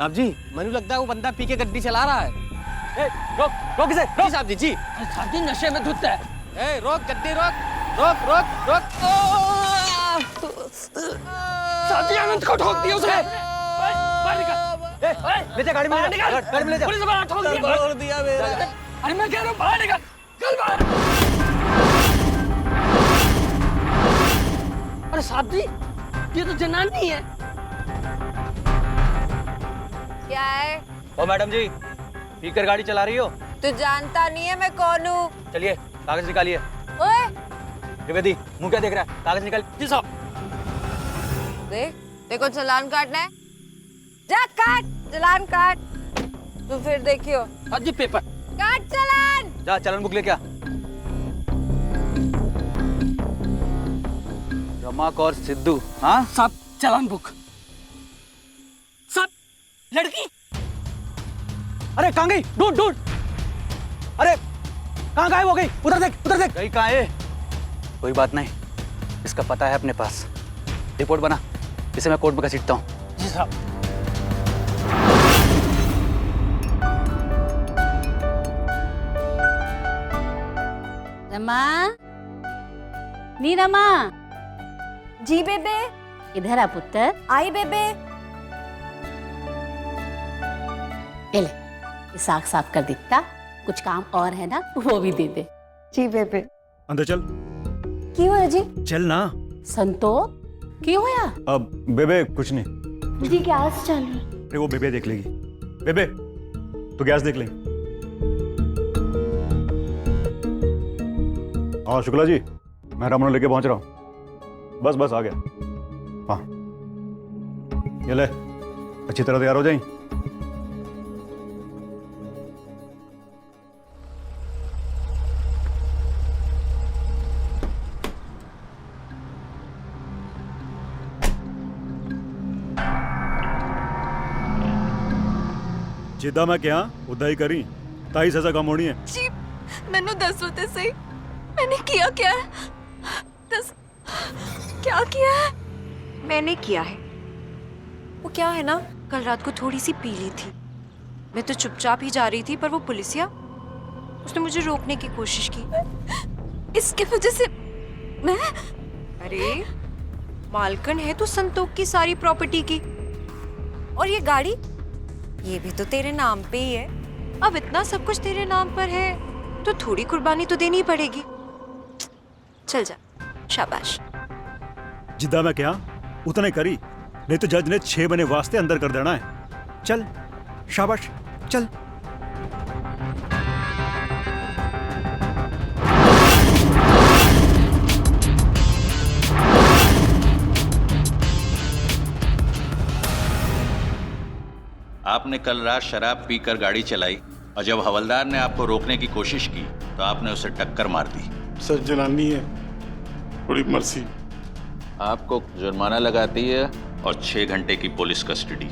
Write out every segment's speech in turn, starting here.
साहब जी, मैंने लगता है वो बंदा पी के गड्डी चला रहा है। रोक रोक इसे, रोक साहब जी। जी साहब जी नशे में धुत है। रोक गड्डी, रोक रोक रोक रोक। साहब जी अनंत को ठोक दिया उसने। बाहर निकल। ले जा गाड़ी में, गाड़ी में ले जा। पुलिस वाला ठोक दिया। छोड़ दिया मेरा। अरे मैं कह रहा हूँ बाहर निकल, चल बाहर। अरे साहब जी ये तो जनानी है। क्या है? ओ मैडम जी, पीकर गाड़ी चला रही हो? तू जानता नहीं है मैं कौन हूँ? चलिए कागज निकालिए। ओए त्रिवेदी, मुंह क्या देख रहा है? कागज निकाल। जी साहब। देख, देखो चालान काटना है, जा काट, चालान काट। तू फिर देखियो। साहब जी पेपर। काट चालान। जा चालान बुक ले क्या? रमक और सिद्धू, हाँ? साहब चालान बुक। साहब लड़की। अरे कहाँ गई? ढूंढ ढूंढ। अरे कहाँ गायब हो गई? उधर देख, उधर देख। गई कहाँ है? कोई बात नहीं, इसका पता है अपने पास। रिपोर्ट बना, इसे मैं कोर्ट में घसीटता हूँ। जी साहब। रमा, नी रमा, जी बेबे। इधर आ पुत्र। आई बेबे। ले, ये साग साफ कर दिखता, कुछ काम और है ना वो भी दे दे। जी बेबे। अंदर चल। क्यों है जी? चल ना। संतोष क्यों होया? अब बेबे कुछ नहीं। जी गैस चालू है। अरे वो बेबे देख लेगी। बेबे तो गैस देख लेंगे। हाँ शुक्ला जी, मैं रामन लेके पहुंच रहा हूँ। बस बस आ गया। हाँ ये ले, अच्छी तरह तैयार हो जाएं। जिद्दा मैं क्या उदा ही करी, ताई सजा कम होनी है। जी मैंने दस होते सही, मैंने किया क्या है? दस क्या किया है? मैंने किया है वो क्या है ना, कल रात को थोड़ी सी पी ली थी। मैं तो चुपचाप ही जा रही थी, पर वो पुलिसिया उसने मुझे रोकने की कोशिश की। इसके वजह से मैं, अरे मालकन है तो संतोष की सारी प्रॉपर्टी की, और ये गाड़ी ये भी तो तेरे नाम पे ही है। अब इतना सब कुछ तेरे नाम पर है तो थोड़ी कुर्बानी तो देनी पड़ेगी। चल जा, शाबाश। जिद्दा मैं क्या उतने करी, नहीं तो जज ने 6 महीने वास्ते अंदर कर देना है। चल शाबाश चल। आपने कल रात शराब पीकर गाड़ी चलाई और जब हवलदार ने आपको रोकने की कोशिश की तो आपने उसे टक्कर मार दी। सर जनानी है, थोड़ी मर्सी। आपको जुर्माना लगाती है और 6 घंटे की पुलिस कस्टडी।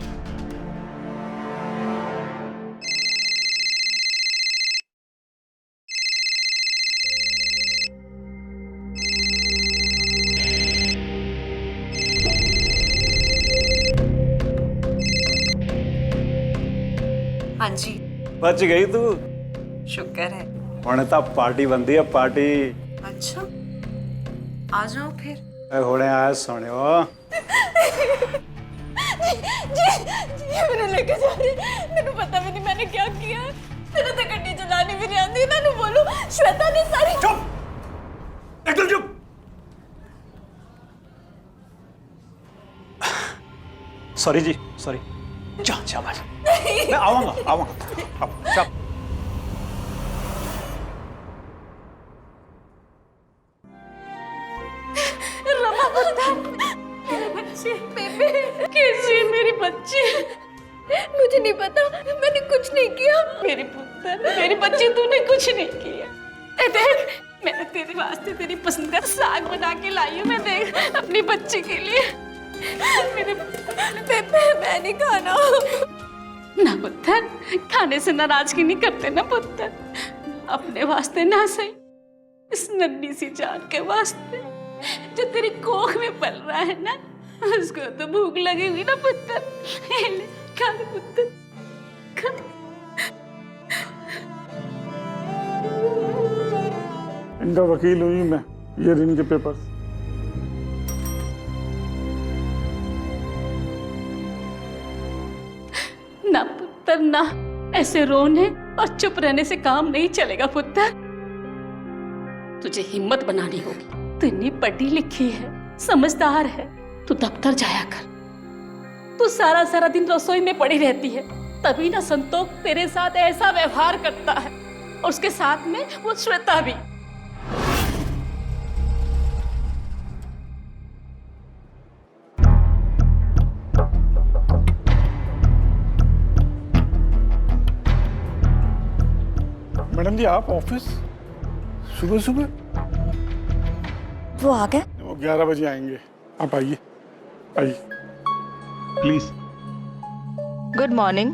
हाँ जी। बच गई तू। शुक्र है। हुण तां पार्टी बनती है पार्टी। अच्छा आ जाओ फिर। हुणे आया सुनियो। जी मैंने लेके जा रही, मैंने पता भी नहीं मैंने क्या किया। मैंने तो गड्डी चलानी भी नहीं आती। मैंने बोलू श्वेता ने सारी। चुप, एकदम चुप। सॉरी जी, सॉरी। जा शाबाश, मैं आऊंगा आऊंगा। चुप। बेबे कैसी है मेरी बच्ची? मुझे नहीं पता, मैंने कुछ नहीं किया। मेरी पुत्र, मेरी बच्ची, तूने कुछ नहीं किया। देख मैंने तेरे वास्ते तेरी पसंद का साग बना के लाई हूँ। मैं देख अपनी बच्ची के लिए। मेरे बेबे मैं नहीं खाना। ना पुत्र, खाने से नाराजगी नहीं करते ना पुत्र। अपने वास्ते ना सही, इस नन्ही सी जान के वास्ते जो तेरी कोख में पल रहा है ना, उसको तो भूख लगेगी ना पुत्र। काले पुत्र इनका वकील हुई मैं, ये रहे इनके पेपर्स। ना पुत्र ना, ऐसे रोने और चुप रहने से काम नहीं चलेगा पुत्र। तुझे हिम्मत बनानी होगी। तू इतनी पढ़ी लिखी है, समझदार है, तू दफ्तर जाया कर। तू सारा सारा दिन रसोई में पड़ी रहती है, तभी ना संतोष तेरे साथ ऐसा व्यवहार करता है, और उसके साथ में वो श्वेता भी। मैडम जी आप ऑफिस सुबह सुबह? वो आ गए? वो 11 बजे आएंगे, आप आइए आइए प्लीज। Good morning.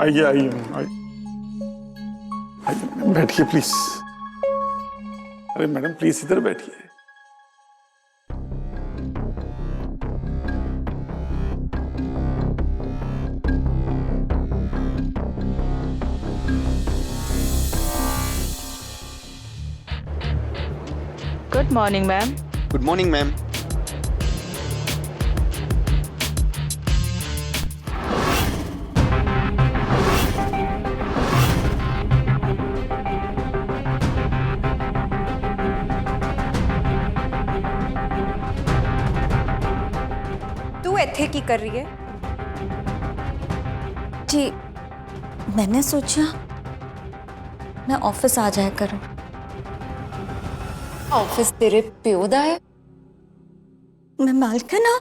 आइए आइए आइए मैडम, बैठिए प्लीज। अरे मैडम प्लीज इधर बैठिए। Good morning ma'am. Good morning ma'am. तू इत्थे की कर रही है? जी मैंने सोचा मैं ऑफिस आ जाया करूं। ऑफिस तेरे प्यो दा है? मैं मालकन हाँ।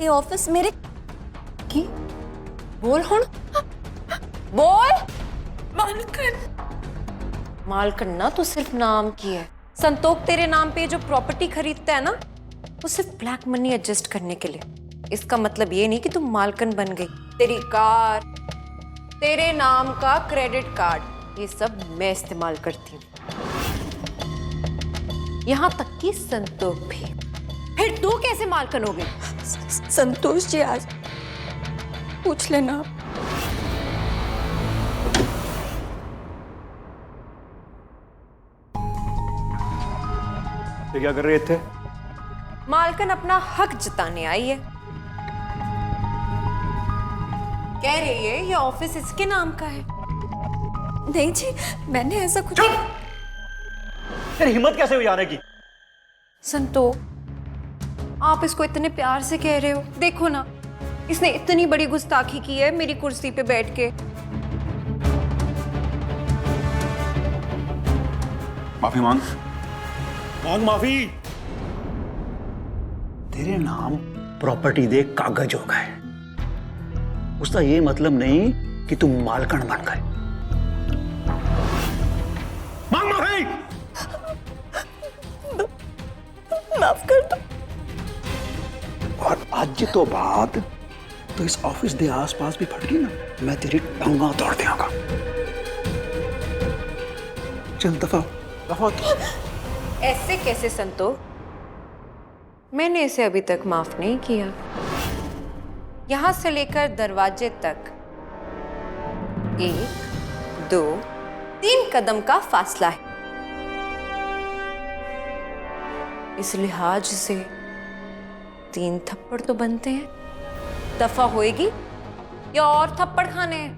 ये ऑफिस मेरे की? बोल हुण बोल। मालकन। मालकन ना तू सिर्फ नाम की है। संतोष तेरे नाम पे जो प्रॉपर्टी खरीदता है ना, वो सिर्फ ब्लैक मनी एडजस्ट करने के लिए। इसका मतलब ये नहीं कि तुम मालकन बन गई। तेरी कार, तेरे नाम का क्रेडिट कार्ड, ये सब मैं इस्तेमाल करती हूँ, यहाँ तक कि संतोष भी। फिर तू कैसे मालकन हो गई? संतोष जी आज पूछ लेना। ये क्या कर रहे थे? मालकन अपना हक जताने आई है। कह रही है ये ऑफिस इसके नाम का है। नहीं जी मैंने ऐसा कुछ। तेरी हिम्मत कैसे हुई आने की? संतोष आप इसको इतने प्यार से कह रहे हो, देखो ना इसने इतनी बड़ी गुस्ताखी की है मेरी कुर्सी पे बैठ के। माफी मांग मांग माफी। तेरे नाम प्रॉपर्टी दे कागज हो गए, उसका ये मतलब नहीं कि तुम मालकन बन गए। मांग माफी। माफ कर दो। और आज तो बाद तो इस ऑफिस के आसपास भी फट गई ना, मैं तेरी टांगा तोड़ दियांगा। चल दफा दफा। ऐसे कैसे संतोष? मैंने इसे अभी तक माफ नहीं किया। यहां से लेकर दरवाजे तक 1, 2, 3 कदम का फासला है। इस लिहाज से 3 थप्पड़ तो बनते हैं। दफा होएगी या और थप्पड़ खाने हैं?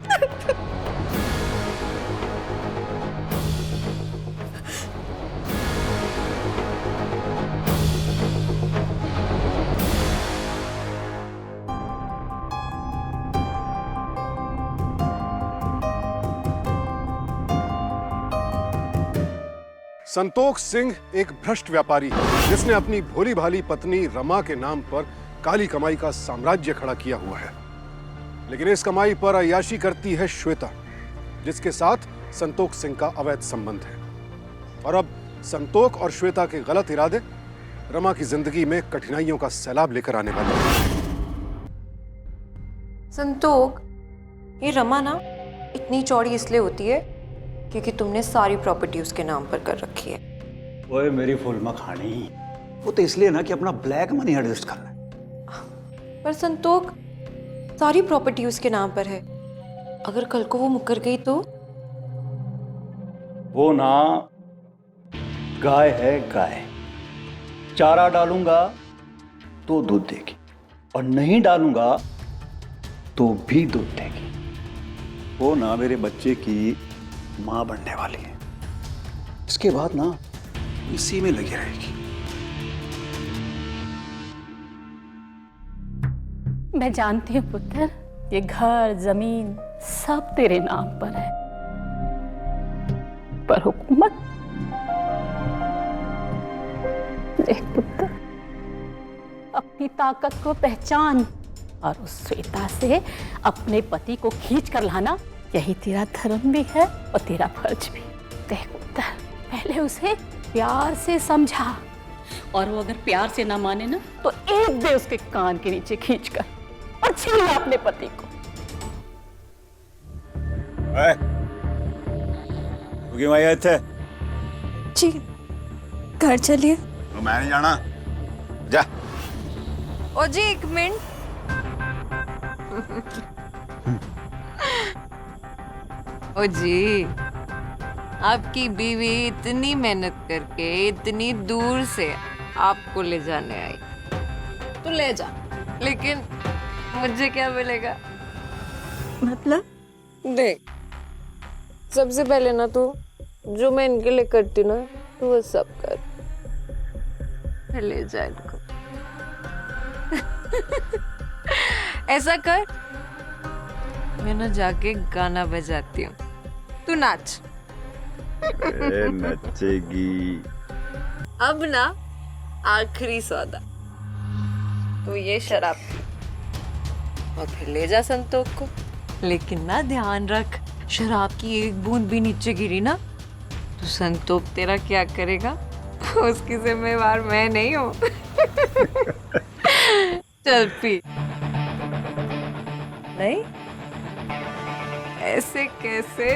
संतोष सिंह एक भ्रष्ट व्यापारी है जिसने अपनी भोली भाली पत्नी रमा के नाम पर काली कमाई का साम्राज्य खड़ा किया हुआ है। लेकिन इस कमाई पर अय्याशी करती है श्वेता, जिसके साथ संतोष सिंह का अवैध संबंध है। और अब संतोष और श्वेता के गलत इरादे रमा की जिंदगी में कठिनाइयों का सैलाब लेकर आने वाले हैं। संतोष, ये रमा ना इतनी चौड़ी इसलिए होती है क्योंकि तुमने सारी प्रॉपर्टी उसके नाम पर कर रखी है। ओए मेरी फुल मखानी, वो तो इसलिए ना कि अपना ब्लैक मनी एडजस्ट करना है। पर संतोष, सारी प्रॉपर्टी उसके नाम पर है। अगर कल को वो मुकर गई तो? वो ना गाय है गाय, चारा डालूंगा तो दूध देगी और नहीं डालूंगा तो भी दूध देगी। वो ना मेरे बच्चे की मां बनने वाली है। इसके बाद ना इसी में लगी रहेगी। मैं जानती हूँ पुत्र, ये घर जमीन सब तेरे नाम पर है, पर हुकूमत। देख पुत्र, अपनी ताकत को पहचान और उस श्वेता से अपने पति को खींच कर लाना, यही तेरा धर्म भी है और तेरा फर्ज भी। देख पुत्र, पहले उसे प्यार से समझा, और वो अगर प्यार से ना माने ना तो एक दे उसके कान के नीचे खींचकर और छीन ला अपने पति को। तू क्यों आई है इत्थे? जी, घर चलिए। तो मैं नहीं जाना, जा। ओ जी, एक मिनट। ओ जी, आपकी बीवी इतनी मेहनत करके इतनी दूर से आपको ले जाने आई, तो ले जा, लेकिन मुझे क्या मिलेगा? मतलब? देख, सबसे पहले ना तू जो मैं इनके लिए करती ना, तू वो सब कर। ले जा इनको। ऐसा कर, मैं ना जाके गाना बजाती हूँ, तू नाच। नचेगी। अब ना आखिरी सौदा, तो ये शराब पी और फिर ले जा संतोष को। लेकिन ना ध्यान रख, शराब की एक बूंद भी नीचे गिरी ना तो संतोष तेरा क्या करेगा, उसकी जिम्मेवार मैं नहीं हूँ। चल पी। नहीं, ऐसे कैसे?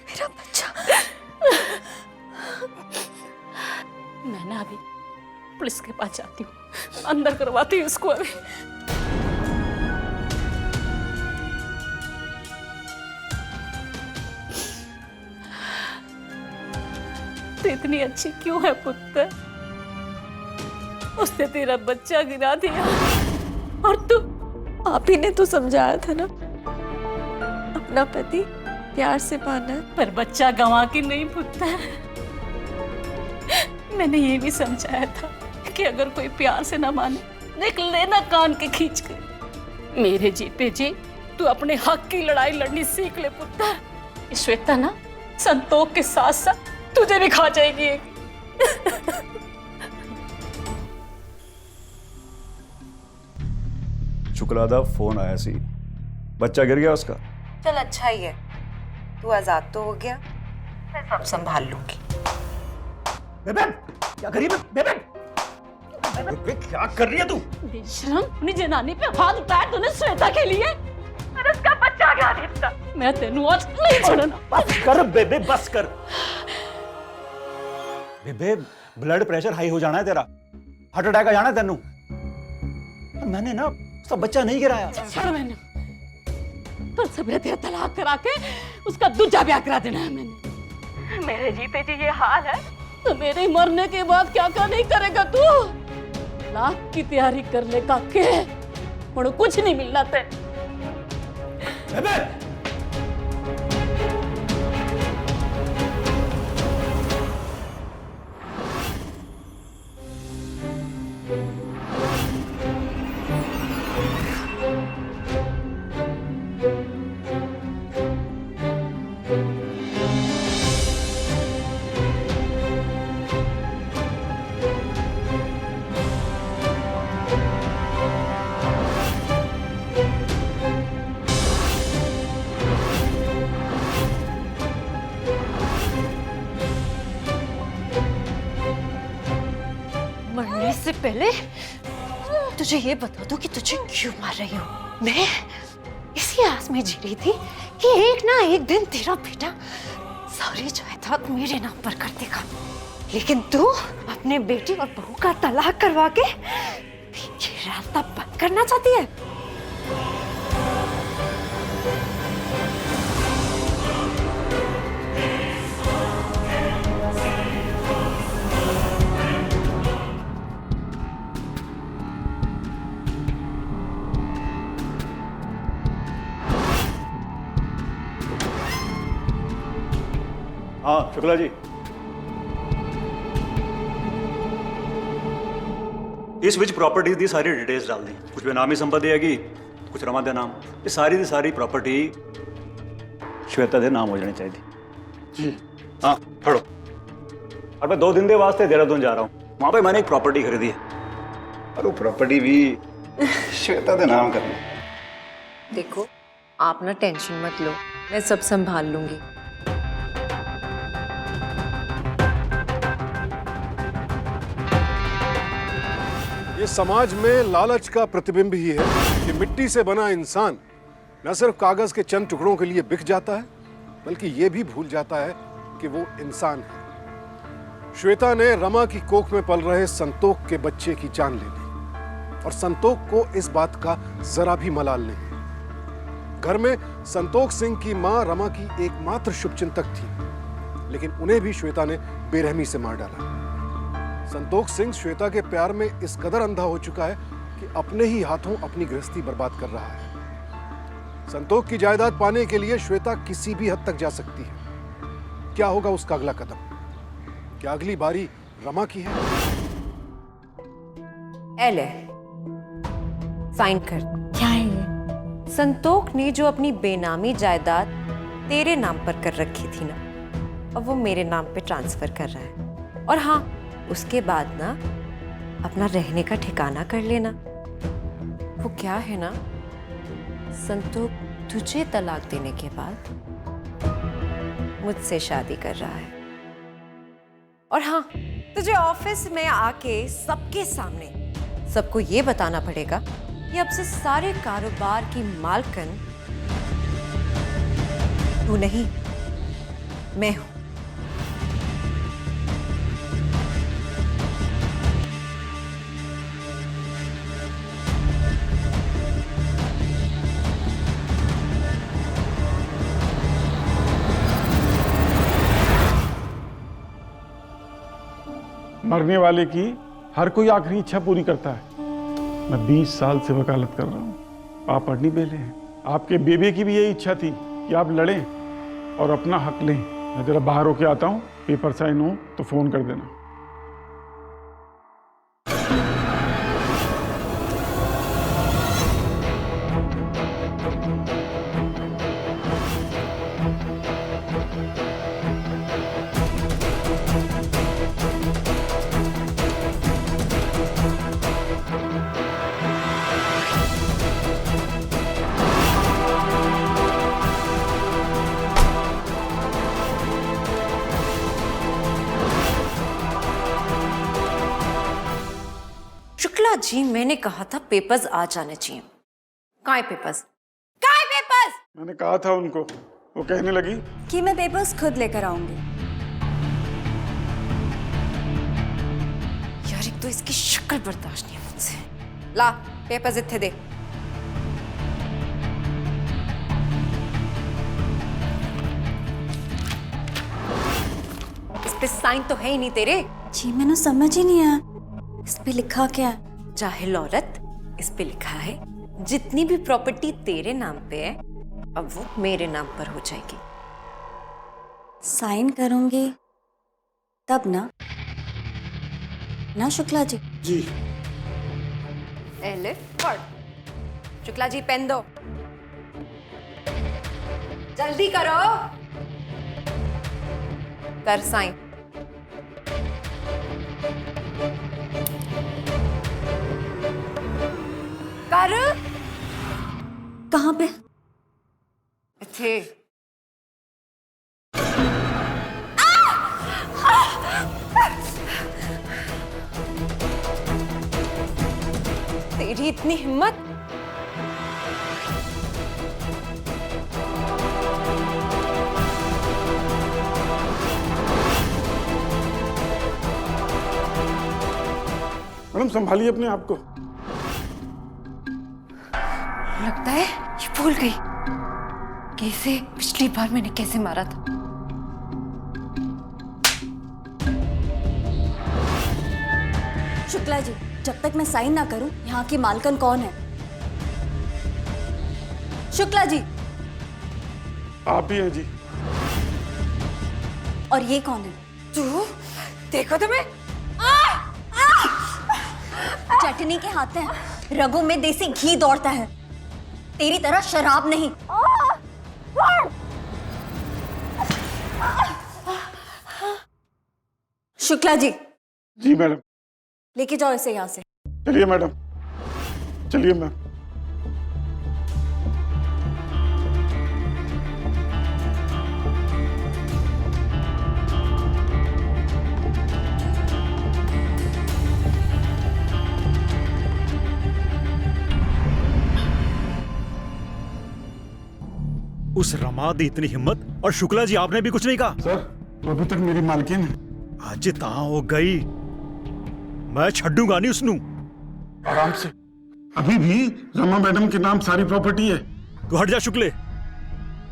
मेरा बच्चा। मैं ना अभी पुलिस के पास जाती हूँ, अंदर करवाती हूँ इसको अभी। तो इतनी अच्छी क्यों है पुत्र? उसने तेरा बच्चा गिरा दिया और तू? आप ही ने तो समझाया था ना, अपना पति प्यार से पाना है। पर बच्चा गंवा के नहीं पुत्र। मैंने ये भी समझाया था कि अगर कोई प्यार से ना माने, देख लेना कान के खींच के। मेरे जीते जी तू अपने हक की लड़ाई लड़नी सीख ले पुत्र। श्वेता ना संतोष के साथ साथ तुझे भी खा जाएगी। शुक्लादा फोन आया सी, बच्चा गिर गया उसका। चल अच्छा ही है, तू आजाद तो हो गया, मैं सब संभाल लूंगी। बेबे, क्या कर रही है बेबे? बेबे, क्या कर रही है तू? बेशरम, अपनी जनानी पे हाथ उठाया तूने श्वेता के लिए। मेरा उसका बच्चा गया रिश्ता। मैं तेनू आज नहीं छोड़ना। बस कर बेबे, बस कर। बेबे, ब्लड प्रेशर हाई हो जाना है तेरा, हार्ट अटैक आ जाना है तेनू। मैंने ना उसका बच्चा नहीं गिराया। छोड़, मैंने पर सबरे तेरा तलाक करा के उसका दूसरा ब्याह करा देना है मैंने। मेरे जीते जी ये हाल है तो मेरे मरने के बाद क्या क्या नहीं करेगा तू? तलाक की तैयारी करने का के और कुछ नहीं मिलना ते। बेबे, पहले तुझे ये बता दूं कि तुझे क्यों मार रही हूँ। मैं इसी आस में जी रही थी कि एक ना एक दिन तेरा बेटा सारी जायदाद मेरे नाम पर कर देगा, लेकिन तू अपने बेटी और बहू का तलाक करवा के ये रास्ता बंद करना चाहती है। हाँ शुक्ला जी, इस विच प्रॉपर्टीज दी सारी डिटेल्स डाल दी। कुछ बेनामी संपत्ति हैगी, कुछ रमा दे नाम। ये सारी दी सारी प्रॉपर्टी श्वेता दे नाम हो जानी चाहिए। जी हाँ फड़ो। और मैं 2 दिन के वास्ते देहरादून जा रहा हूँ, वहाँ पे मैंने एक प्रॉपर्टी खरीदी है और वो प्रॉपर्टी भी श्वेता दे नाम करनी। देखो आप ना टेंशन मत लो, मैं सब संभाल लूंगी। ये समाज में लालच का प्रतिबिंब ही है कि मिट्टी से बना इंसान न सिर्फ कागज के चंद टुकड़ों के लिए बिक जाता है, बल्कि ये भी भूल जाता है कि वो इंसान है। श्वेता ने रमा की कोख में पल रहे संतोष के बच्चे की जान ले ली और संतोष को इस बात का जरा भी मलाल नहीं। घर में संतोष सिंह की मां रमा की एकमात्र शुभचिंतक थी, लेकिन उन्हें भी श्वेता ने बेरहमी से मार डाला। संतोष सिंह श्वेता के प्यार में इस कदर अंधा हो चुका है कि अपने ही हाथों अपनी गृहस्थी बर्बाद कर रहा है। संतोष की जायदाद पाने के लिए श्वेता किसी भी हद तक जा सकती है। क्या होगा उसका अगला कदम? क्या अगली बारी रमा की है? एले साइन कर। क्या है ये? संतोष ने जो अपनी बेनामी जायदाद तेरे नाम पर कर रखी थी ना, अब वो मेरे नाम पे ट्रांसफर कर रहा है। और हाँ, उसके बाद ना अपना रहने का ठिकाना कर लेना। वो क्या है ना, संतोष तुझे तलाक देने के बाद मुझसे शादी कर रहा है। और हाँ, तुझे ऑफिस में आके सबके सामने सबको ये बताना पड़ेगा कि अब से सारे कारोबार की मालकिन तू नहीं, मैं हूं। मरने वाले की हर कोई आखिरी इच्छा पूरी करता है। मैं 20 साल से वकालत कर रहा हूँ, आप अड़नी बेले हैं। आपके बेबे की भी यही इच्छा थी कि आप लड़ें और अपना हक लें। मैं जरा बाहर होके आता हूँ, पेपर साइन हो तो फोन कर देना। शुक्ला जी, मैंने कहा था पेपर्स आ जाने चाहिए। कहाँ है पेपर्स? कहाँ है पेपर्स? मैंने कहा था उनको, वो कहने लगी कि मैं पेपर्स खुद लेकर आऊंगी। यार एक तो इसकी शक्ल बर्दाश्त नहीं है मुझसे। ला पेपर्स इत्थे दे। इस पे साइन तो है ही नहीं तेरे। जी मैंने समझ ही नहीं आया, इस पे लिखा क्या है? जाहिल औरत, इस पे लिखा है जितनी भी प्रॉपर्टी तेरे नाम पे है अब वो मेरे नाम पर हो जाएगी। साइन करूंगी तब ना शुक्ला जी? जी। एले पढ़। शुक्ला जी पेन दो, जल्दी करो। कर साइन। कर। कहाँ पे? थे तेरी इतनी हिम्मत? मैडम संभालिए अपने आप को। लगता है ये भूल गई कि इसे पिछली बार मैंने कैसे मारा था। शुक्ला जी, जब तक मैं साइन ना करूं, यहाँ की मालकन कौन है? शुक्ला जी। आप ही हैं जी। और ये कौन है? तू देखो तुम्हें। चटनी के हाथ हैं, रगों में देसी घी दौड़ता है, तेरी तरह शराब नहीं। शुक्ला जी। जी मैडम। लेके जाओ इसे यहाँ से। चलिए मैडम, चलिए मैम। उस रमा दी इतनी हिम्मत, और शुक्ला जी आपने भी कुछ नहीं कहा? सर, तो अभी तक मेरी मालकिन है। आज ता हो गई, मैं छड्डूंगा नहीं उसनू। आराम से, अभी भी रमा मैडम के नाम सारी प्रॉपर्टी है। तू हट जा शुक्ले।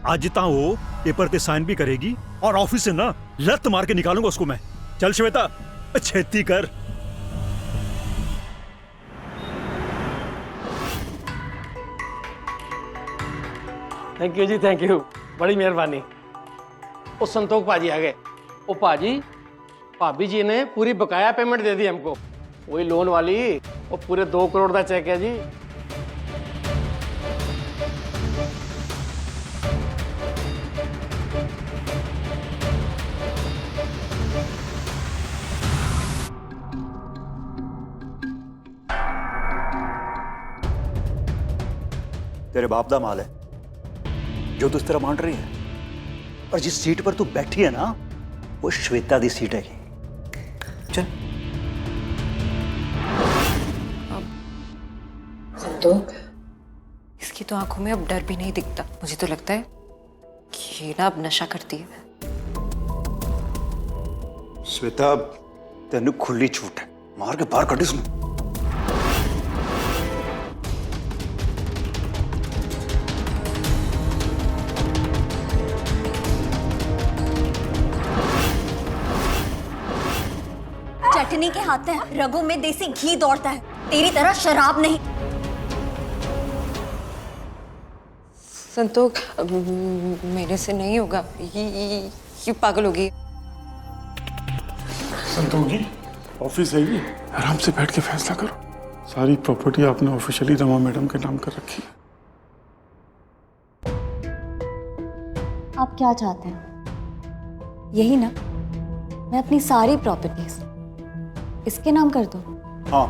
आज ता वो पेपर पे साइन भी करेगी और ऑफिस से ना लत मार के निकालूंगा उसको मैं। चल श्वेता, छेती कर। थैंक यू जी, थैंक यू, बड़ी मेहरबानी। वो संतोष पाजी आ गए। ओ पाजी, भाभी जी ने पूरी बकाया पेमेंट दे दी हमको, वही लोन वाली। वो पूरे 2 करोड़ का चेक है जी। तेरे बाप दा माल है जो तू इस तरह मान रही है, और जिस सीट पर तू बैठी है ना, वो श्वेता दी सीट है। चल। संतोष, इसकी तो आंखों में अब डर भी नहीं दिखता। मुझे तो लगता है कि ये ना अब नशा करती है। श्वेता, तेन खुली छूट है, मार के बाहर कटी सुन। चटनी के हाथ हैं, रगों में देसी घी दौड़ता है, तेरी तरह शराब नहीं। संतोष, मेरे से नहीं होगा, ये पागल होगी। संतोष जी, ऑफिस है ये, आराम से बैठ के फैसला करो। सारी प्रॉपर्टी आपने ऑफिशियली रमा मैडम के नाम कर रखी है। आप क्या चाहते हैं? यही ना, मैं अपनी सारी प्रॉपर्टीज इसके नाम कर दूं? हाँ।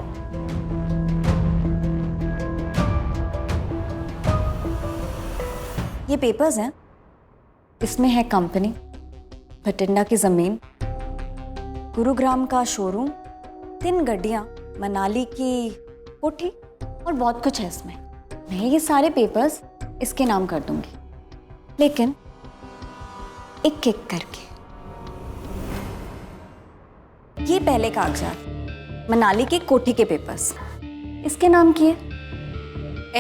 ये पेपर्स हैं, इसमें है कंपनी, भटिंडा की जमीन, गुरुग्राम का शोरूम, 3 गड्डियां, मनाली की कोठी और बहुत कुछ है इसमें। मैं ये सारे पेपर्स इसके नाम कर दूंगी, लेकिन एक एक करके। ये पहले कागजात, मनाली की कोठी के पेपर्स, इसके नाम किए।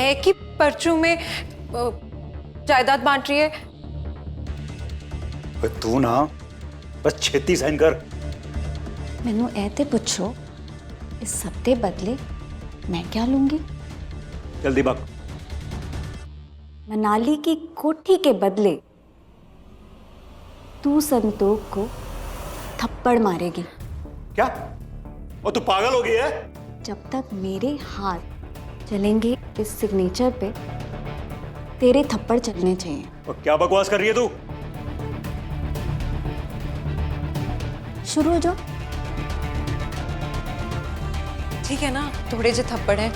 एक ही पर्चों में जायदाद बांट रही है। तू ना बस छेती साइन कर। मैनू ऐते पूछो, इस सब के बदले मैं क्या लूंगी? जल्दी भाग। मनाली की कोठी के बदले तू संतोष को थप्पड़ मारेगी। क्या? और तू पागल हो गई है? जब तक मेरे हाथ चलेंगे इस सिग्नेचर पे, तेरे थप्पड़ चलने चाहिए। और क्या बकवास कर रही है तू? शुरू हो जाओ। ठीक है ना, थोड़े जो थप्पड़ हैं,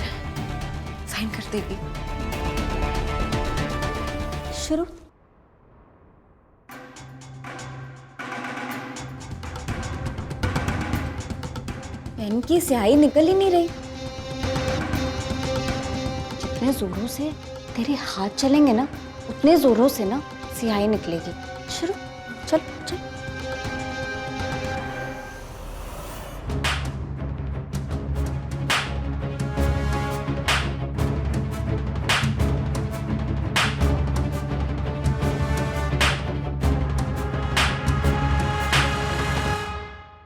साइन कर देगी। शुरू। पेन की स्याही निकल ही नहीं रही। जितने जोरों से तेरे हाथ चलेंगे ना, उतने जोरों से ना सियाही निकलेगी। शुरू, चल चल।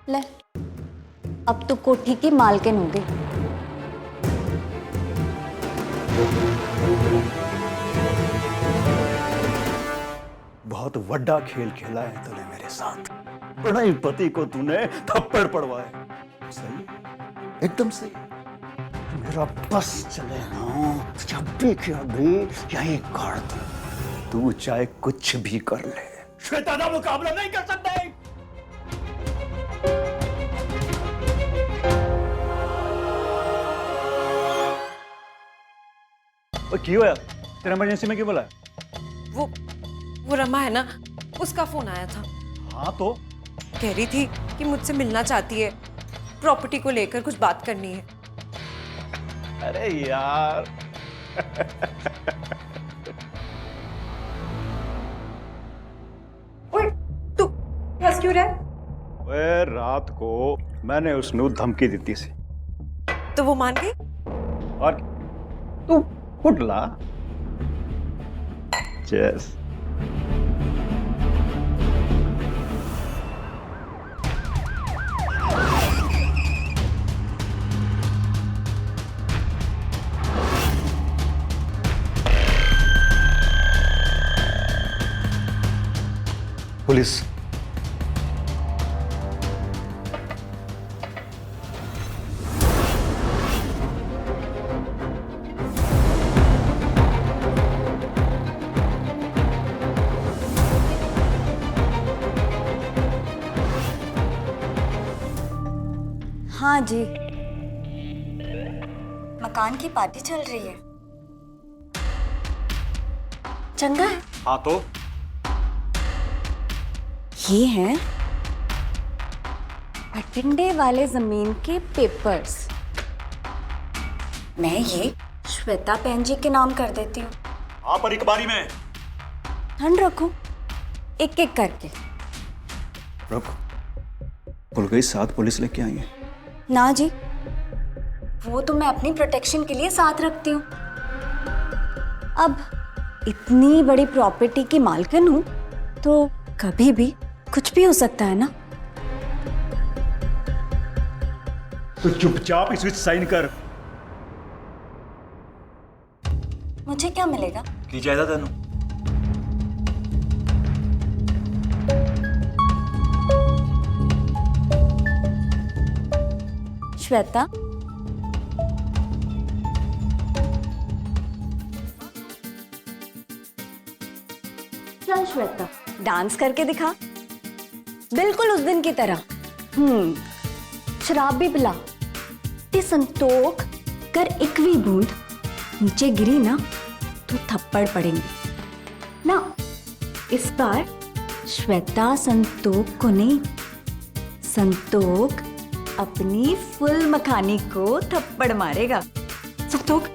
ले, अब तो कोठी की मालकिन हो गई। बहुत बड़ा खेल खेला है तूने मेरे साथ। प्रणय पति को तूने थप्पड़ पड़वाए। सही, एकदम सही। मेरा बस चले ना, जब भी क्या भी यही काट दे। तू चाहे कुछ भी कर ले, श्वेता का मुकाबला नहीं कर सकते। क्यों हुआ? तेरा इमरजेंसी में क्यों बोला? वो रमा है ना, उसका फोन आया था। हाँ तो कह रही थी कि मुझसे मिलना चाहती है, प्रॉपर्टी को लेकर कुछ बात करनी है। अरे यार ओए, तू हंस क्यों रहा है? वे रात को मैंने उसनु धमकी दी सी, तो वो मान गई? और तू कुटला चेस। पुलिस हाँ जी, मकान की पार्टी चल रही है। चंगा है। हाँ तो ये हैं भटिंडे वाले जमीन के पेपर्स। मैं ये श्वेता बहन जी के नाम कर देती हूँ। हाँ पर एक बारी में। ठंड रखो, एक एक करके। रुक, भूल गई साथ पुलिस लेके आई है। ना जी, वो तो मैं अपनी प्रोटेक्शन के लिए साथ रखती हूँ। अब इतनी बड़ी प्रॉपर्टी की मालकिन हूँ तो कभी भी कुछ भी हो सकता है ना। तो चुपचाप इस विच साइन कर। मुझे क्या मिलेगा? की जायदाद तेनू। श्वेता, चल श्वेता, डांस करके दिखा, बिल्कुल उस दिन की तरह। शराब भी पिला, ते संतोख कर एक भी बूंद नीचे गिरी ना तो थप्पड़ पड़ेंगे ना। इस बार श्वेता संतोख को नहीं, संतोख अपनी फुल मखानी को थप्पड़ मारेगा। संतोख,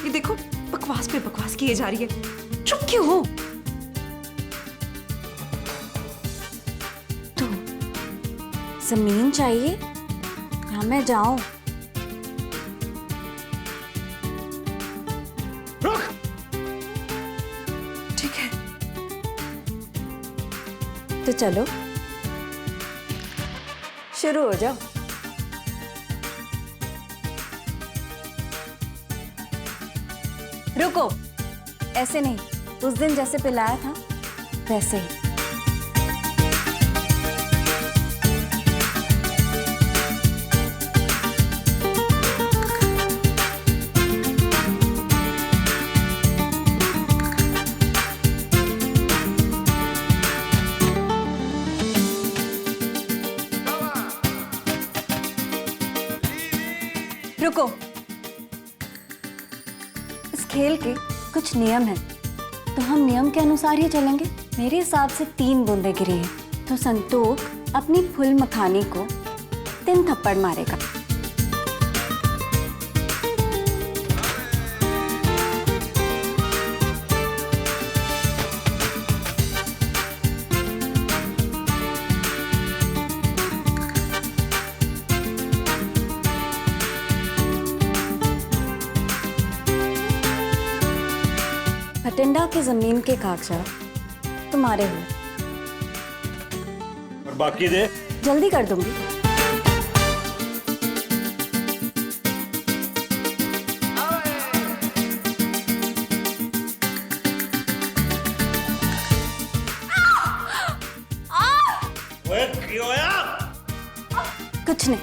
ये देखो बकवास पे बकवास किए जा रही है। चुप क्यों हो? तो जमीन चाहिए या मैं जाऊं? ठीक है, तो चलो शुरू हो जाओ। रुको, ऐसे नहीं, उस दिन जैसे पिलाया था वैसे ही। रुको, इस खेल के कुछ नियम हैं, तो हम नियम के अनुसार ही चलेंगे। मेरे हिसाब से 3 बूंदे गिरी हैं, तो संतोख अपनी फुल मखानी को 3 थप्पड़ मारेगा। भटिंडा की जमीन के कागजात तुम्हारे हो। और बाकी दे। जल्दी कर दूंगी। कुछ नहीं,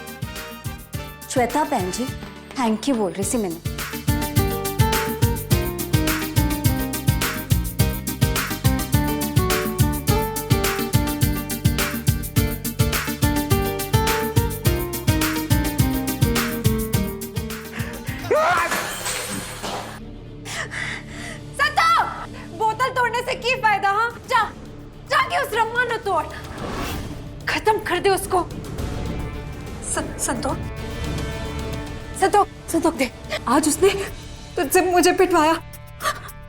श्वेता बहन जी थैंक यू बोल रही थी मैंने। बोतल तोड़ने से की फायदा? हाँ, जाके उस रम्मा न तोड़, खत्म कर दे उसको। संतोष देख, आज उसने तुझसे मुझे पिटवाया,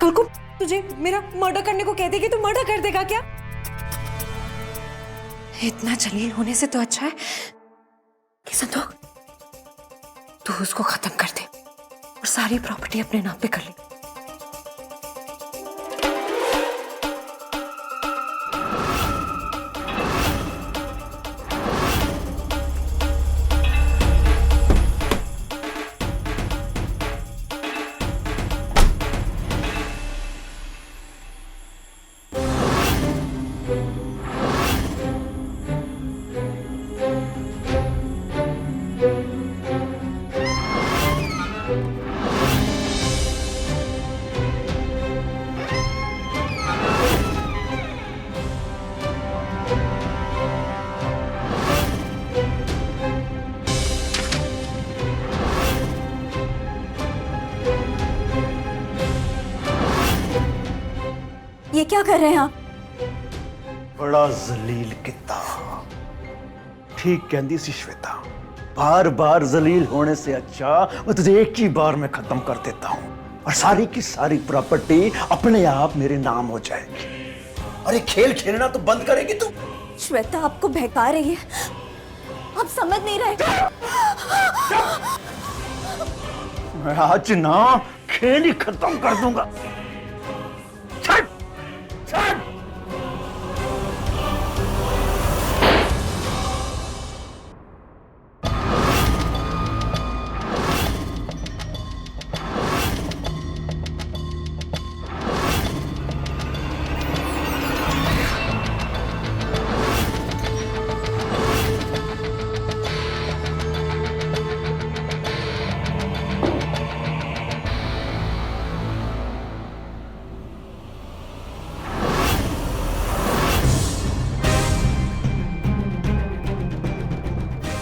कल को तुझे मेरा मर्डर करने को कह देगी तो मर्डर कर देगा क्या? इतना जलील होने से तो अच्छा है कि संतोष तू उसको खत्म कर दे और सारी प्रॉपर्टी अपने नाम पे कर ले। ये क्या कर रहे हैं आप? बड़ा जलील किता। ठीक कहती सी श्वेता, बार बार जलील होने से अच्छा मैं तुझे एक ही बार में खत्म कर देता हूं और सारी की सारी प्रॉपर्टी अपने आप मेरे नाम हो जाएगी। अरे खेल खेलना तो बंद करेगी तू? श्वेता आपको बहका रही है, आप समझ नहीं रहे। मैं आज ना खेल ही खत्म कर दूंगा। छट! छट!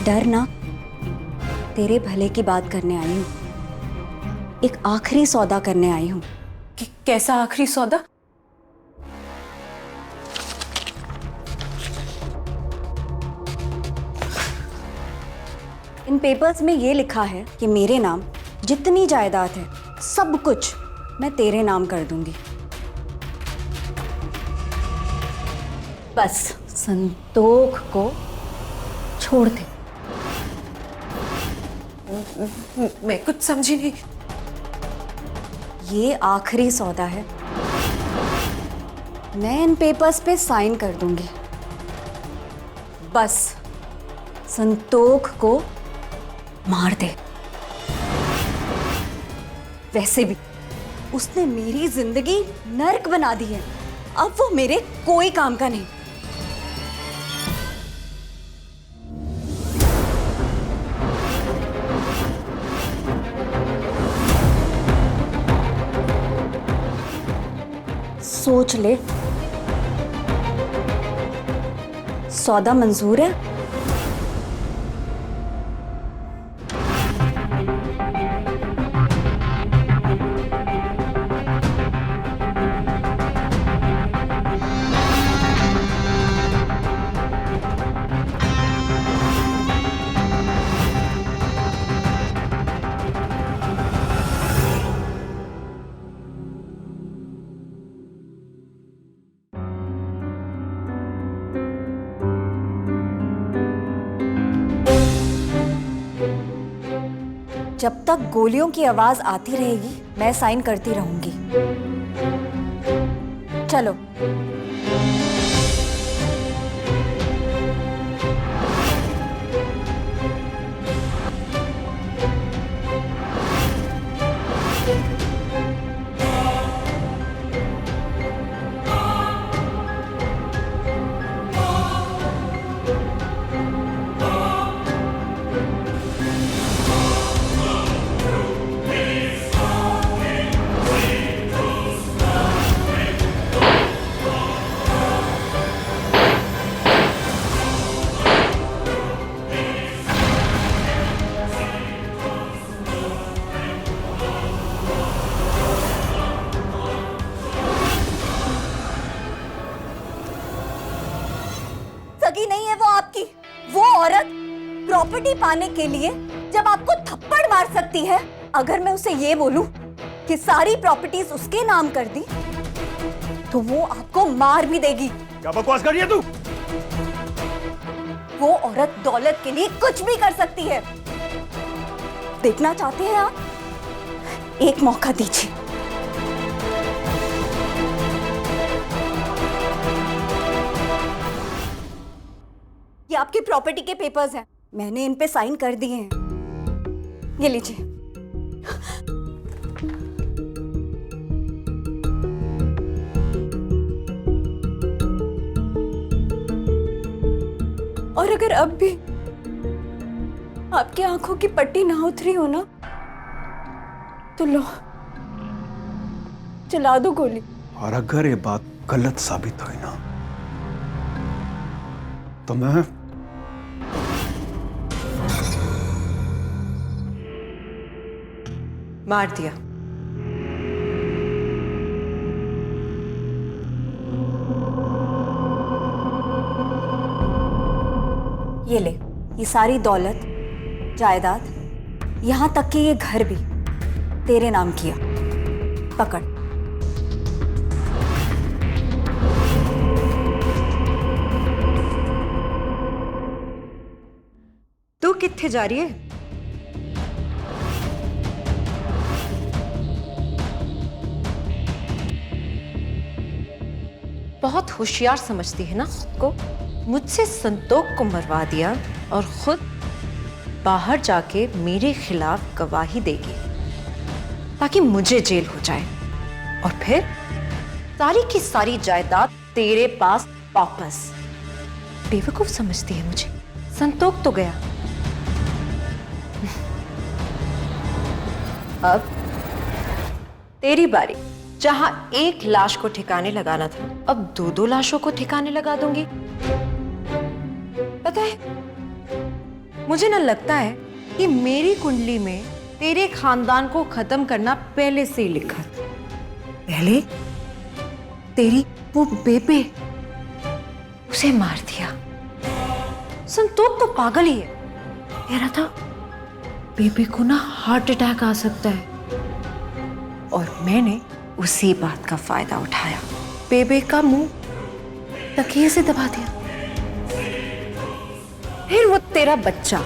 डर ना, तेरे भले की बात करने आई हूं। एक आखिरी सौदा करने आई हूं। कैसा आखिरी सौदा? इन पेपर्स में ये लिखा है कि मेरे नाम जितनी जायदाद है सब कुछ मैं तेरे नाम कर दूंगी। बस संतोष को छोड़ दे। मैं कुछ समझी नहीं। ये आखिरी सौदा है, मैं इन पेपर्स पे साइन कर दूंगी। बस संतोष को मार दे। वैसे भी उसने मेरी जिंदगी नर्क बना दी है, अब वो मेरे कोई काम का नहीं। सोच ले, सौदा मंजूर है? जब तक गोलियों की आवाज आती रहेगी मैं साइन करती रहूंगी। चलो। सगी नहीं है वो आपकी। वो औरत प्रॉपर्टी पाने के लिए जब आपको थप्पड़ मार सकती है, अगर मैं उसे ये बोलूं कि सारी प्रॉपर्टीज उसके नाम कर दी तो वो आपको मार भी देगी। क्या बकवास कर रही है तू? वो औरत दौलत के लिए कुछ भी कर सकती है। देखना चाहते हैं आप? एक मौका दीजिए। ये आपकी प्रॉपर्टी के पेपर्स हैं, मैंने इन पे साइन कर दिए हैं। ये लीजिए। और अगर अब भी आपकी आंखों की पट्टी ना उतरी हो ना, तो लो, चला दो गोली। और अगर ये बात गलत साबित हुई ना, तो मैं मार दिया। ये ले, ये सारी दौलत, जायदाद, यहां तक कि ये घर भी तेरे नाम किया। पकड़। तू कित्थे जा रही है? बहुत होशियार समझती है ना खुद को। मुझसे संतोष को मरवा दिया और खुद बाहर जाके मेरे खिलाफ गवाही देगी ताकि मुझे जेल हो जाए, और फिर सारी की सारी जायदाद तेरे पास वापस। बेवकूफ समझती है मुझे। संतोष तो गया, अब तेरी बारी। जहां एक लाश को ठिकाने लगाना था, अब दो दो लाशों को ठिकाने लगा दूंगी। पता है, मुझे ना लगता है कि मेरी कुंडली में तेरे खानदान को खत्म करना पहले से ही लिखा था। पहले तेरी वो बेबे, उसे मार दिया। संतोष तो पागल ही है, कह रहा था बेबे को ना हार्ट अटैक आ सकता है, और मैंने उसी बात का फायदा उठाया, बेबे का मुंह तकिए से दबा दिया। फिर वो तेरा बच्चा,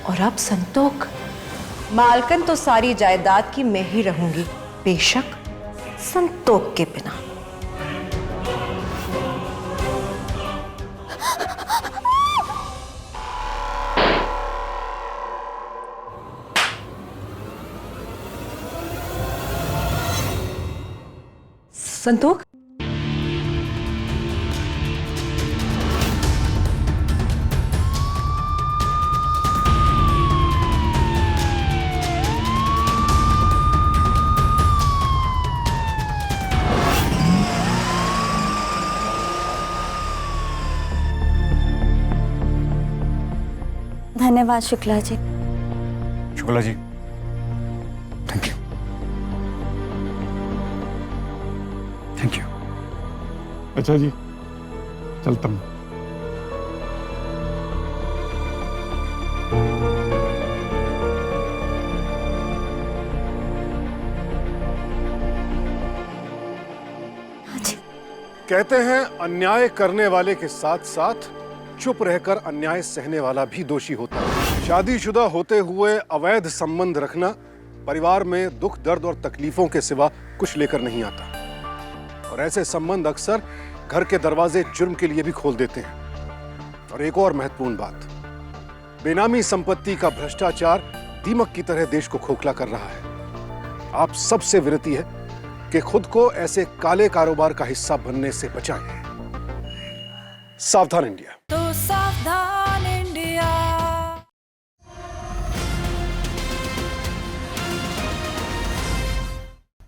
और अब संतोष। मालकन तो सारी जायदाद की मैं ही रहूंगी, बेशक संतोष के बिना। संतोष, धन्यवाद Shukla ji. Shukla ji, thank you, thank you. अच्छा जी, चलता हूँ। कहते हैं अन्याय करने वाले के साथ साथ चुप रहकर अन्याय सहने वाला भी दोषी होता है। शादीशुदा होते हुए अवैध संबंध रखना परिवार में दुख, दर्द और तकलीफों के सिवा कुछ लेकर नहीं आता। और ऐसे संबंध अक्सर घर के दरवाजे जुर्म के लिए भी खोल देते हैं। और एक और महत्वपूर्ण बात, बेनामी संपत्ति का भ्रष्टाचार दीमक की तरह देश को खोखला कर रहा है। आप सबसे विनती है कि खुद को ऐसे काले कारोबार का हिस्सा बनने से बचाएं। सावधान इंडिया। तो सावधान